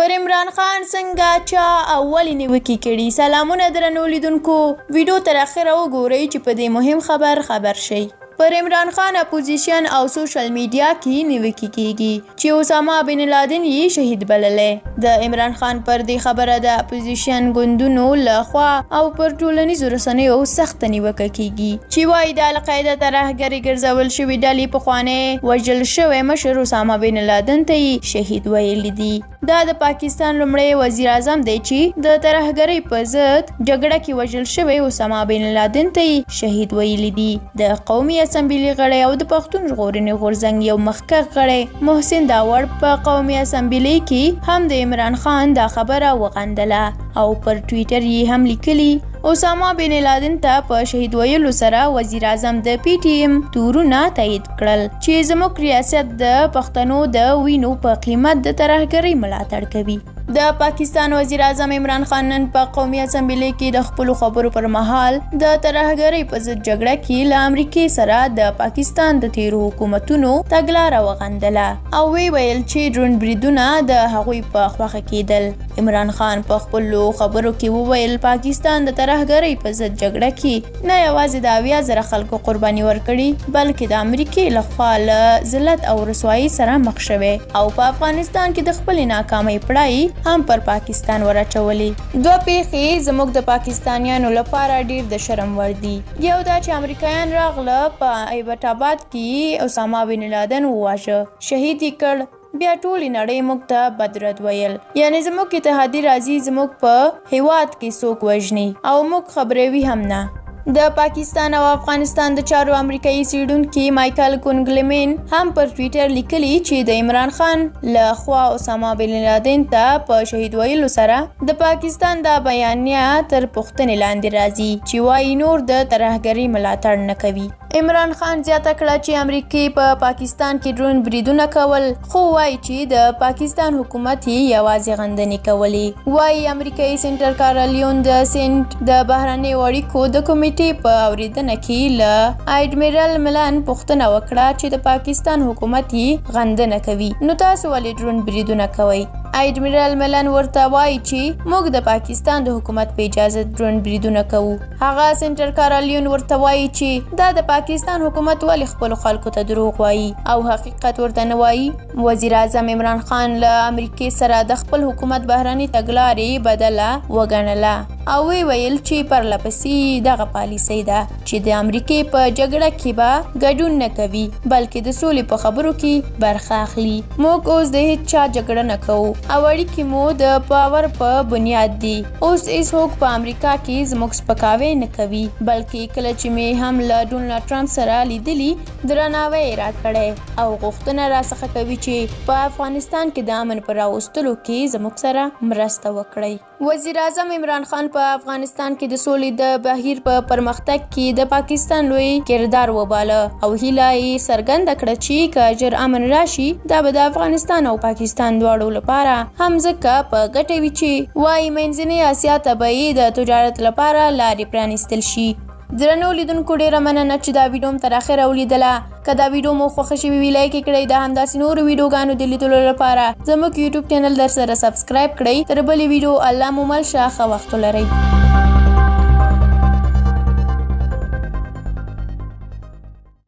پر عمران خان څنګه چا اولې نیوکې کړي. سلامونه درنو لیدونکو، ویډیو تر اخره وګورئ چې په دې مهم خبر شئ. پر عمران خان اپوزیشن او سوشل میډیا کې نیوکې کیږي چې اسامه بن لادن یې شهید بللی. د عمران خان پر دې خبره د اپوزیشن ګوندونو لخوا او پر ټولنیزو رسنیو سخت نیوکه کیږي چې وایي د القاعده ترهګرۍ ګرځول شوې ډلې پخوانی وژل شوی مشر اسامه بن لادن ته یې شهید ویلي دي. دا د پاکستان لومړی وزیر اعظم دی چې د ترهګرۍ په ضد جګړه کې وژل شوی اسامه بن لادن ته یې شهید ویلي دي. د قومي اسمبلی غړی او د پښتون ژغورنې غورځنګ یو مخکښ غړی محسن داوړ په قومي اسمبلی کې هم د عمران خان دا خبره وغندله او پر ټویټر یې هم لیکلي اسامه بن لادن ته په شهید ویلو سره وزیر اعظم د پی ټی ایم تورونه تایید کړل چې زموږ ریاست د پښتنو د وینو په قیمت د ترهګرۍ ملاتړ کوي. د پاکستان وزیر اعظم عمران خان نن په قومي اسمبلی کې د خپلو خبرو پر مهال د ترهګرۍ په ضد جګړه کې له امریکې سره د پاکستان د تیرو حکومتونو تګلاره وغندله او وی ویل چې ډرون بریدونه د هغوی په خوښه کېدل. عمران خان په خپلو خبرو کې وویل پاکستان د ترهګرۍ په ضد جګړه کې نه یوازې د 80,000 خلکو قرباني ورکړي بلکې د امریکې لخوا له ذلت او رسوایي سره مخ شوی او په افغانستان کې د خپلې ناکامۍ پړای هم پر پاکستان ورچولي. دوه پیښې زموږ د پاکستانیانو لپاره ډیر د شرم وړ دي. یو دا چې امریکایان راغله په ایبټ آباد کې اسامه بن لادن وواژه، شهید یې کړ، بیا ټولې نړۍ موږ ته بدرد ویل. یعنی زموږ اتحادي راځي زموږ په هیواد کې څوک وژني او موږ خبروي هم نه. د پاکستان او افغانستان د چارو امریکایي څیړونکي مایکل کونګلمین هم پر ټویټر لیکلي چې د عمران خان له خوا اسامه بن لادن ته په شهید ویلو سره د پاکستان دا بیانیه تر پوښتنې لاندې راځي چې وایي نور د ترهګرۍ ملاتړ نه کوي. عمران خان زیاته کړه چې امریکې په پاکستان کې ډرون بریدونه کول، خو وایي چې د پاکستان حکومت یې یوازې غندنې کولې. وایي امریکایي سینټر کارلیون د سینټ د بهرنیو اړیکو د کمیټې په اورېدنه کې له ایډمیرل ملن پوښتنه وکړه چې د پاکستان حکومت یې غندنه کوي، نو تاسو ولې ډرون بریدونه کوئ؟ ایډمیرل ملن ورته وایي چې موږ د پاکستان د حکومت په اجازه ډرون بریدونه کوو. هغه سینټر کارلیون ورته وایي چې دا د پاکستان حکومت ولې خپلو خلکو ته دروغ وایي او حقیقت ورته نه وایي. وزیر اعظم عمران خان له امریکې سره د خپل حکومت بهرني تګلارې بدله وګڼله او وی ویل چې پرله پسې دغه پالیسۍ ده چې د امریکې په جګړه کې به ګډون نه کوي بلکې د سولې په خبرو کې برخه اخلي. موږ اوس د هیڅ چا جګړه نه کوو او اړیکې مو د باور په بنیاد دي. اوس هیڅوک په امریکا کې زموږ سپکاوی نه کوي بلکې کله چې مې هم له ډونالډ ټرمپ سره لیدلي درناوی یې راکړی او غوښتنه راڅخه کوي چې په افغانستان کې د امن په راوستلو کې زموږ سره مرسته وکړئ. وزیر اعظم عمران خان په افغانستان کې د سولې د بهیر په پرمختګ کې د پاکستان لوی کردار وباله او هیله یې څرګنده کړه چې که ژر امن راشي دا به د افغانستان او پاکستان دواړو لپاره هم ځکه په ګټه وي چې وایي منځنۍ اسیا ته به یې د تجارت لپاره لارې پرانیستل شي. درنو لیدونکو ډیره مننه چې دا ویډیو م تر اخره ولیدله. که دا ویډیو مو خوښه شوې وي لایک یې کړئ. د همداسې نورو ویډیوګانو د لیدلو لپاره زموږ یوټیوب چینل در سره سبسکرایب کړئ. تر بلې ویډیو الله مو مل شه. ښه وخت ولرئ.